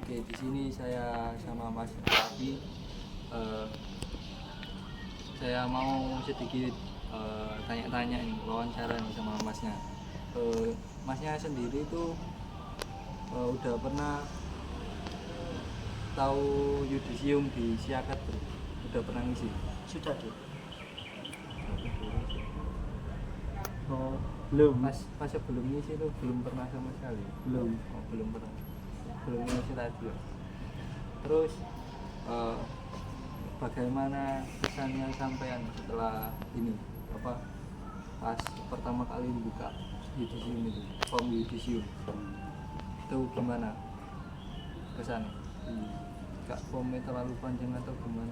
Oke, di sini saya sama Mas Raffi. Eh, saya mau sedikit tanya-tanya nih, wawancara nih sama Masnya. Masnya sendiri itu udah pernah tahu yudisium di Siakat, bro? Udah pernah ngisi? Sudah deh. Oh, belum. Pas sebelum ngisi itu belum pernah sama sekali? Belum. Oh, belum pernah. Belum ngisi radio. Terus bagaimana kesannya sampean setelah ini pas pertama kali dibuka yudisium itu, form yudisium itu gimana kesannya? Kak, formnya terlalu panjang atau gimana?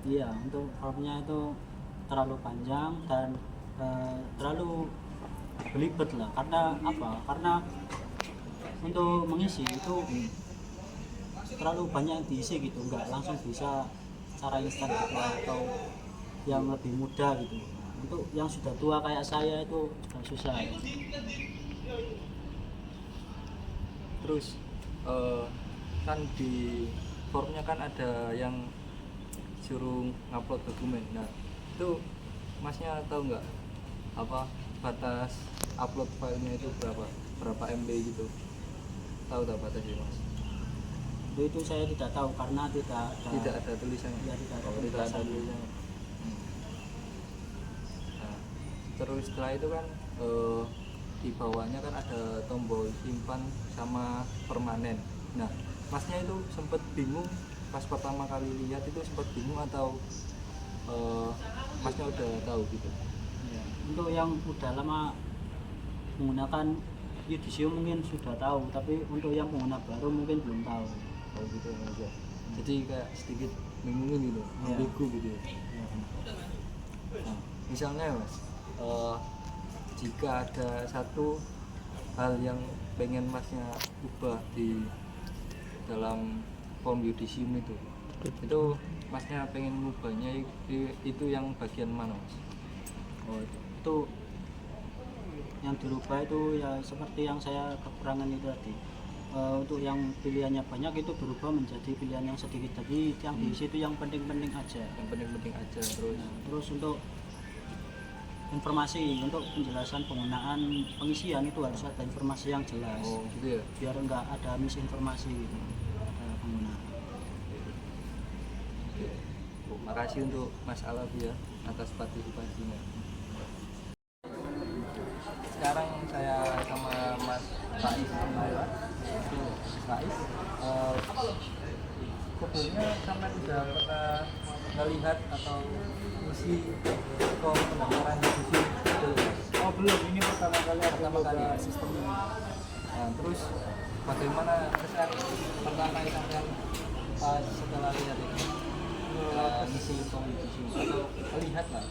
Iya, untuk formnya itu terlalu panjang dan terlalu belibet lah. Karena apa? Karena untuk mengisi itu terlalu banyak yang diisi gitu, nggak langsung bisa secara instan gitu, atau yang lebih mudah gitu. Untuk yang sudah tua kayak saya itu susah. Terus kan di formnya kan ada yang suruh ngupload dokumen. Nah, itu Masnya tahu nggak apa batas upload filenya itu berapa MB gitu? Tahu tak batasnya, Mas? Itu saya tidak tahu karena tidak ada tulisannya. Ya, tidak ada tulisannya. Nah, terus setelah itu kan di bawahnya kan ada tombol simpan sama permanen. Nah, Masnya itu sempat bingung pas pertama kali lihat, itu sempat bingung atau Masnya udah tahu gitu? Ya, untuk yang udah lama menggunakan yudisium mungkin sudah tahu, tapi untuk yang pengguna baru mungkin belum tahu. Oh gitu aja. Jadi kayak sedikit bingungin gitu, ambigu gitu ya. Nah, misalnya Mas, jika ada satu hal yang pengen Masnya ubah di dalam form yudisium itu Masnya pengen ngubahnya itu yang bagian mana, Mas? Oh, itu yang dirubah itu ya seperti yang saya kekurangan itu tadi. Untuk yang pilihannya banyak itu berubah menjadi pilihan yang sedikit. Jadi yang diisi itu yang penting-penting aja. Yang penting-penting aja. Terus untuk informasi, untuk penjelasan penggunaan pengisian itu harus ada informasi yang jelas. Oh gitu ya. Biar enggak ada misinformasi gitu pada pengguna. Makasih untuk Mas Alafi ya atas partisipasinya. Sekarang saya sama Mas Faiz. Faiz, sebelumnya sampai sudah pernah melihat atau isi form pendaftaran yudisium? Oh belum, ini pertama kali sistemnya. Nah, terus bagaimana kesan pertama yang sampai setelah lihat ini? Isi form yudisium atau lihat lah.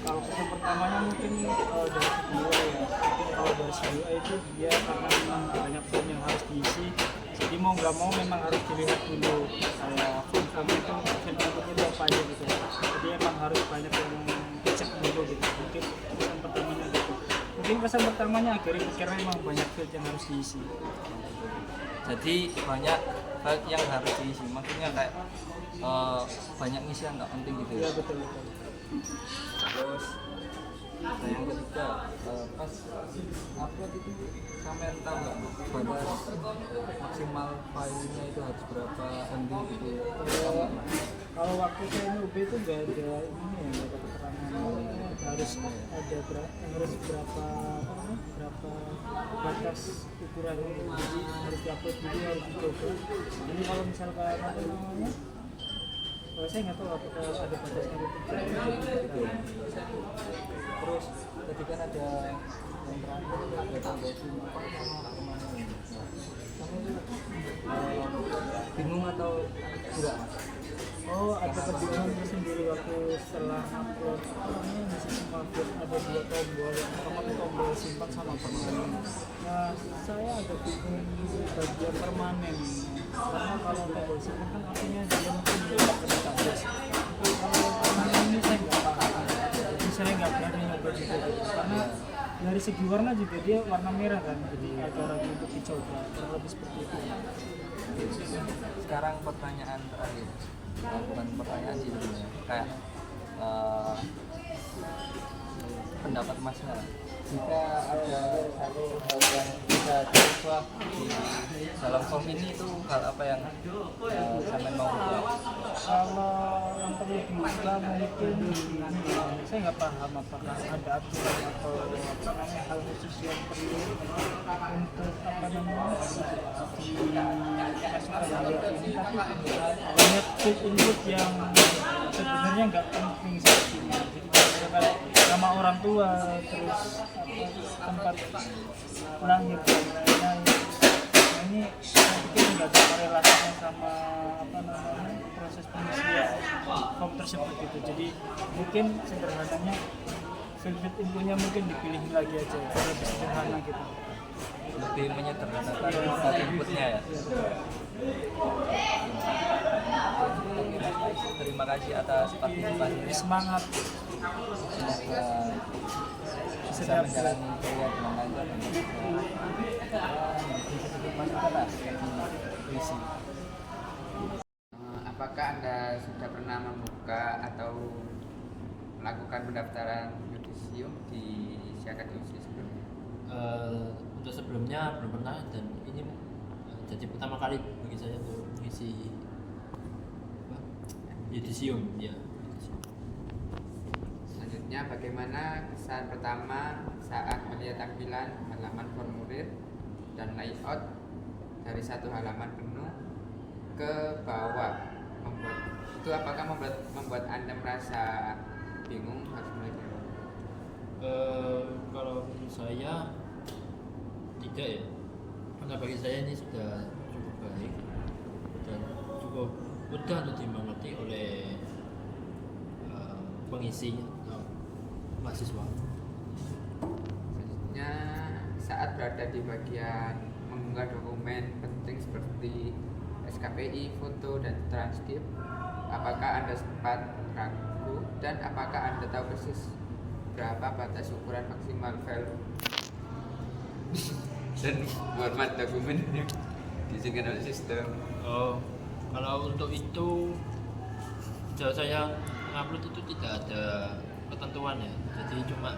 Kalau kesan pertamanya mungkin dari segi UI ya. Mungkin kalau dari segi UI itu dia karena memang banyak form yang harus diisi, jadi mau nggak mau memang harus dilihat dulu kayak form itu itu apa aja gitu. Jadi emang harus banyak yang dicek dulu gitu. Mungkin kesan pertamanya gitu. Mungkin kesan pertamanya akhirnya karena memang banyak field yang harus diisi. Jadi banyak hal yang harus diisi, maksudnya kayak banyak ngisi yang nggak penting gitu ya. Iya betul. Terus yang ketiga, pas upload itu sampai tahu nggak batas maksimal filenya itu harus berapa MB gitu? Kalau waktu saya nyoba itu nggak ada ini ya, nggak ada keterangan harus ada berapa batas ukuran, jadi harus diupload dulu, harus dicoba. Jadi kalau misalkan apa namanya, saya nggak tahu apakah ada batasnya gitu. Terus tadi kan ada yang terakhir ada tombol simpan sama permanen. Kamu itu bingung atau enggak? Oh, ada kebingungan tersendiri waktu setelah upload. Ini bisa semua upload ada dua tombol, yang pertama itu tombol simpan sama permanen. Nah, saya agak bingung di bagian permanen, karena kalau tombol simpan kan artinya dia mungkin tidak ke database. Kalau permanen ini saya nggak paham, jadi saya nggak berani nyoba juga gitu. Karena dari segi warna juga dia warna merah kan, jadi agak ragu untuk dicoba, kurang lebih seperti itu. sekarang pertanyaan terakhir, bukan pertanyaan sih sebenarnya, kayak pendapat masnya lah. Jika ada satu hal yang bisa diubah di dalam form ini, itu hal apa yang sampean mau ubah? Kalau yang perlu diubah mungkin saya nggak paham apakah ada aturan atau apa namanya hal khusus yang perlu untuk apa namanya dimasukkan dalam ini, tapi banyak fit input yang sebenarnya nggak penting sepertinya. Jadi misalkan nama orang tua, terus apa, tempat lahir dan lain-lain. Nah, ini mungkin nggak ada korelasinya sama apa namanya proses pengisian form tersebut gitu. Jadi mungkin sederhananya field infonya mungkin dipilih lagi aja biar lebih sederhana gitu. Lebih menyederhanakan data inputnya ya. Oke, Mas Faiz, terima kasih atas partisipasinya. Semangat. Semoga bisa menjalani kuliah dengan lancar dan bisa memberikan sedikit masukan lah di visi. Apakah Anda sudah pernah membuka atau melakukan pendaftaran yudisium di Siakat UC sebelumnya? Untuk sebelumnya belum pernah, dan ini jadi pertama kali bagi saya untuk mengisi yudisium ya. Selanjutnya, bagaimana kesan pertama saat melihat tampilan halaman formulir dan layout dari satu halaman penuh ke bawah? Apakah membuat Anda merasa bingung harus mulai dari mana? Kalau menurut saya tidak ya, karena bagi saya ini sudah cukup baik dan cukup mudah untuk dimengerti oleh pengisi atau mahasiswa. Selanjutnya, saat berada di bagian mengunggah dokumen penting seperti SKPI, foto, dan transkrip, apakah Anda sempat ragu, dan apakah Anda tahu persis berapa batas ukuran maksimal file dan format dokumen yang diizinkan oleh sistem? Kalau untuk itu, sejauh saya upload itu tidak ada ketentuan ya, jadi cuma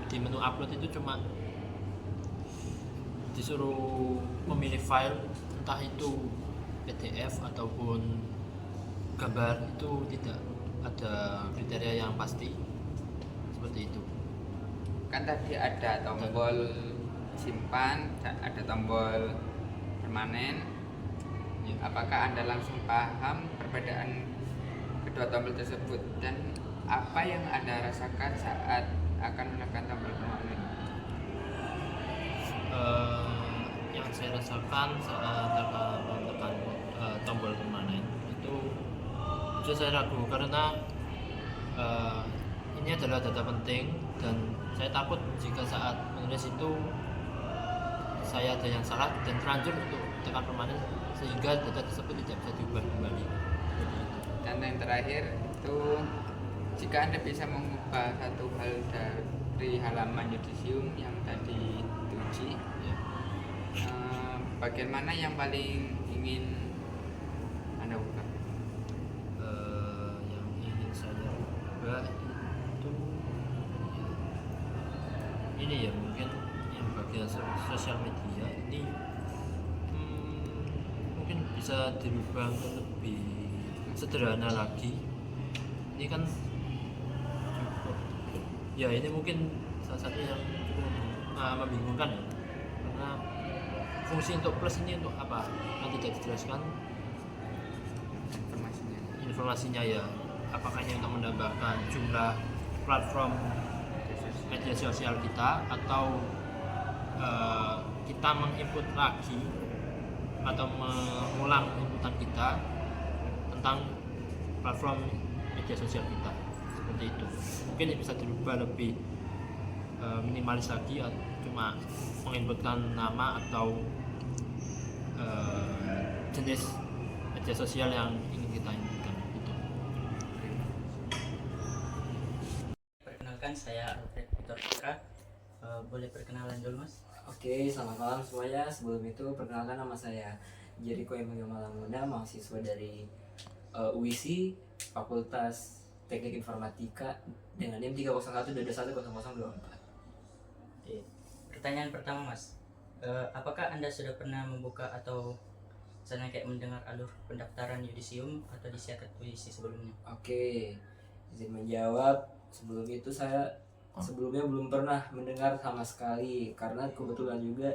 di menu upload itu cuma disuruh memilih file, entah itu PDF ataupun gambar, itu tidak ada kriteria yang pasti seperti itu. Kan tadi ada tombol simpan, ada tombol permanen. Ya. Apakah Anda langsung paham perbedaan kedua tombol tersebut, dan apa yang Anda rasakan saat akan menekan tombol permanen? Yang saya rasakan saat menekan tombol permanen itu saya ragu, karena ini adalah data penting dan saya takut jika saat menulis itu saya ada yang salah dan terlanjur untuk tekan permanen sehingga data tersebut tidak bisa diubah kembali. Dan yang terakhir itu, jika Anda bisa mengubah satu hal dari halaman yudisium yang tadi diuji, Ya. bagian mana yang paling ingin Anda ubah? Yang ingin saya ubah itu ini ya, mungkin yang bagian sosial media ini mungkin bisa dirubah untuk lebih sederhana lagi. Ini kan cukup ya, ini mungkin salah satu yang cukup membingungkan ya, karena fungsi untuk plus ini untuk apa yang tidak dijelaskan informasinya ya. Apakah ini untuk menambahkan jumlah platform media sosial kita, atau kita menginput lagi atau mengulang inputan kita tentang platform media sosial kita, seperti itu. Mungkin bisa dirubah lebih minimalis lagi, cuma menginputkan nama atau jenis media sosial yang ingin kita inputkan itu. Perkenalkan, saya Alfred Victor Putra. Boleh perkenalan dulu, Mas? Oke, selamat malam semuanya. Sebelum itu, perkenalkan nama saya Jericho Emilio Malamuna, mahasiswa dari UISI Fakultas Teknik Informatika dengan NIM 301221024. Oke. Pertanyaan pertama Mas, apakah Anda sudah pernah membuka atau misalnya kayak mendengar alur pendaftaran yudisium atau disiakat UISI sebelumnya? Oke, izin menjawab. Sebelumnya belum pernah mendengar sama sekali karena kebetulan juga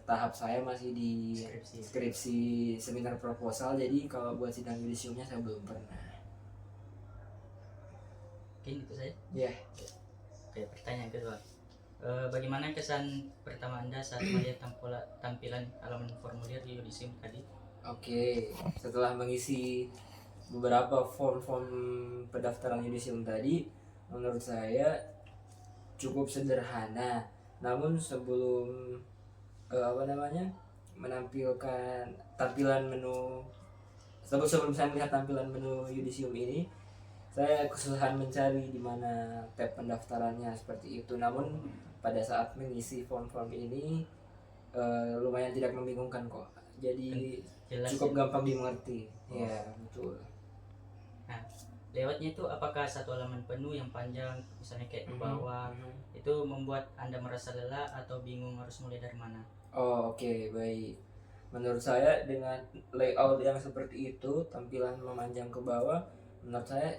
tahap saya masih di skripsi seminar proposal, jadi kalau buat sidang yudisiumnya saya belum pernah. Mungkin itu saja. Ya. Oke, pertanyaan kedua. Bagaimana kesan pertama Anda saat melihat tampilan halaman formulir yudisium tadi? Oke, setelah mengisi beberapa form-form pendaftaran yudisium tadi, menurut saya cukup sederhana. Namun sebelum menampilkan tampilan menu, sebelum saya melihat tampilan menu yudisium ini, saya kesusahan mencari di mana tab pendaftarannya seperti itu. Namun pada saat mengisi form-form ini lumayan tidak membingungkan kok. Jadi Jelas cukup ya? gampang dimengerti. Ya, betul. Nah, lewatnya itu apakah satu halaman penuh yang panjang, misalnya kayak ke bawah, itu membuat Anda merasa lelah atau bingung harus mulai dari mana? Oh, oke, baik. Menurut saya dengan layout yang seperti itu, tampilan memanjang ke bawah, menurut saya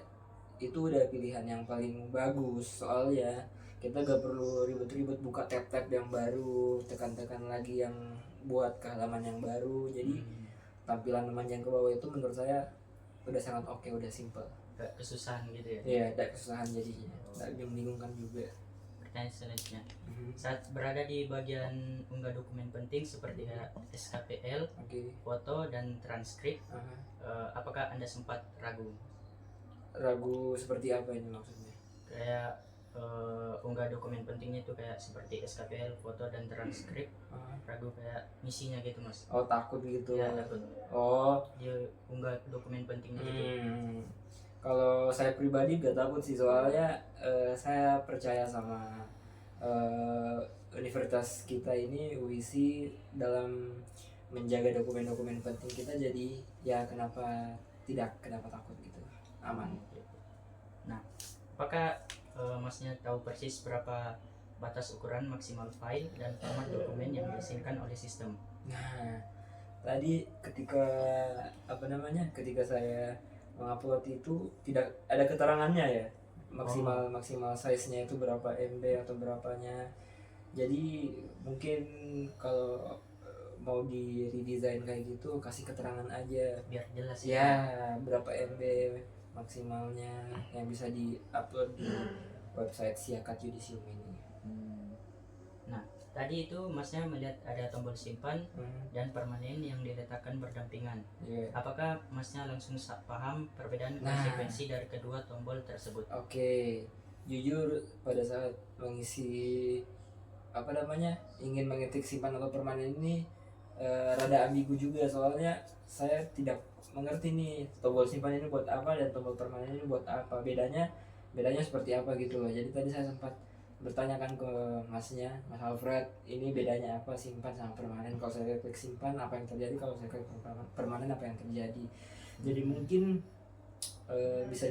itu udah pilihan yang paling bagus. Soalnya kita gak perlu ribet-ribet buka tab-tab yang baru, tekan-tekan lagi yang buat ke halaman yang baru. Jadi tampilan memanjang ke bawah itu menurut saya udah sangat oke, udah simple. Gak kesusahan gitu ya? Iya, tidak kesusahan jadinya, tidak membingungkan juga. Pertanyaan selanjutnya, saat berada di bagian unggah dokumen penting seperti SKPL, foto dan transkrip, apakah Anda sempat ragu? Ragu seperti apa ini maksudnya? Kayak unggah dokumen pentingnya itu kayak seperti SKPL, foto dan transkrip, ragu kayak misinya gitu Mas? Oh, takut gitu. Ya, takut. Oh, Dia unggah dokumen pentingnya gitu. Kalau saya pribadi gak takut sih, soalnya saya percaya sama universitas kita ini, UISI, dalam menjaga dokumen-dokumen penting kita. Jadi ya kenapa takut gitu, aman. Nah, apakah Masnya tahu persis berapa batas ukuran maksimal file dan format dokumen yang dihasilkan oleh sistem? Nah, tadi ketika saya mengupload itu tidak ada keterangannya ya, maksimal size-nya itu berapa MB atau berapanya. Jadi mungkin kalau mau di redesign kayak gitu kasih keterangan aja Biar jelas ya, berapa MB maksimalnya yang bisa di-upload di website Siakat Yudisium ini. Nah, tadi itu Masnya melihat ada tombol simpan dan permanen yang diletakkan berdampingan. Apakah Masnya langsung paham perbedaan konsekuensi dari kedua tombol tersebut? Oke, jujur pada saat mengisi ingin mengetik simpan atau permanen ini rada ambigu juga, soalnya saya tidak mengerti nih tombol simpan ini buat apa dan tombol permanen ini buat apa, bedanya seperti apa gitu loh. Jadi tadi saya sempat bertanyakan ke Mas Alfred, ini bedanya apa simpan sama permanen? Kalau saya klik simpan apa yang terjadi, kalau saya klik permanen apa yang terjadi? Jadi mungkin bisa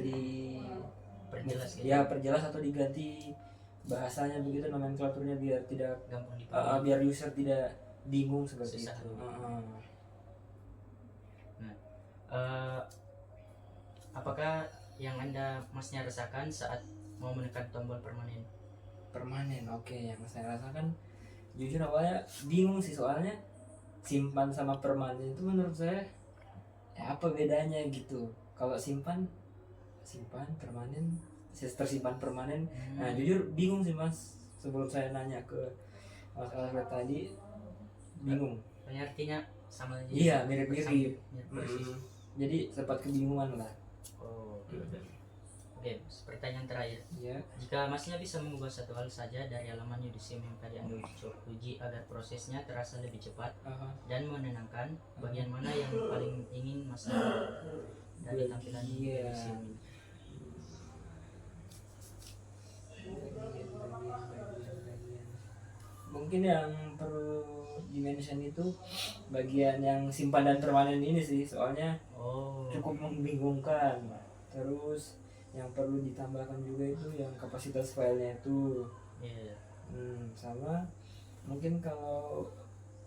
Perjelas gitu. ya perjelas atau diganti bahasanya begitu, nomenklaturnya, biar tidak Gampang dipahami. biar user tidak bingung seperti Susah. itu. Apakah yang Masnya rasakan saat mau menekan tombol permanen? Oke, yang saya rasakan jujur awalnya bingung sih, soalnya simpan sama permanen itu menurut saya ya apa bedanya gitu. Kalau simpan permanen, tersimpan permanen. Nah, jujur bingung sih Mas, sebelum saya nanya ke Mas Alfred tadi bingung. Artinya sama aja. Iya, mirip-mirip. Persis. Jadi sempat kebingungan lah. Oke, pertanyaan terakhir. Iya. Jika Masnya bisa mengubah satu hal saja dari halaman yudisium yang tadi Anda uji agar prosesnya terasa lebih cepat dan menenangkan, bagian mana yang paling ingin Mas dari tampilan yudisium ini? mungkin yang perlu dimention itu bagian yang simpan dan permanen ini sih, soalnya Oh. cukup membingungkan. Terus yang perlu ditambahkan juga itu yang kapasitas filenya itu. Iya. Sama mungkin kalau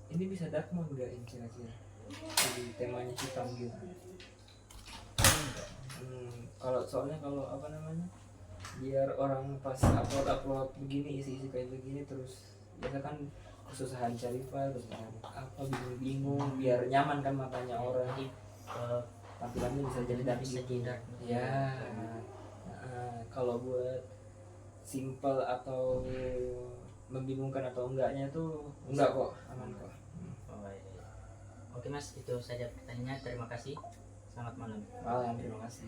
ini bisa dark mode enggak ini kira-kira, jadi temanya hitam gitu. Kalau soalnya kalau apa namanya, biar orang pas upload begini isi kayak begini terus biasa kan kesusahan cari file, kesusahan apa bingung-bingung, biar nyaman kan matanya orang, Jadi tampilannya bisa jadi dark bisa gitu. jadi dark. Ya, kalau buat simple atau membingungkan atau enggaknya tuh enggak kok, aman kok. Oh, iya. Oke Mas, itu saja pertanyaannya. Terima kasih. Selamat malam. Malam, terima kasih.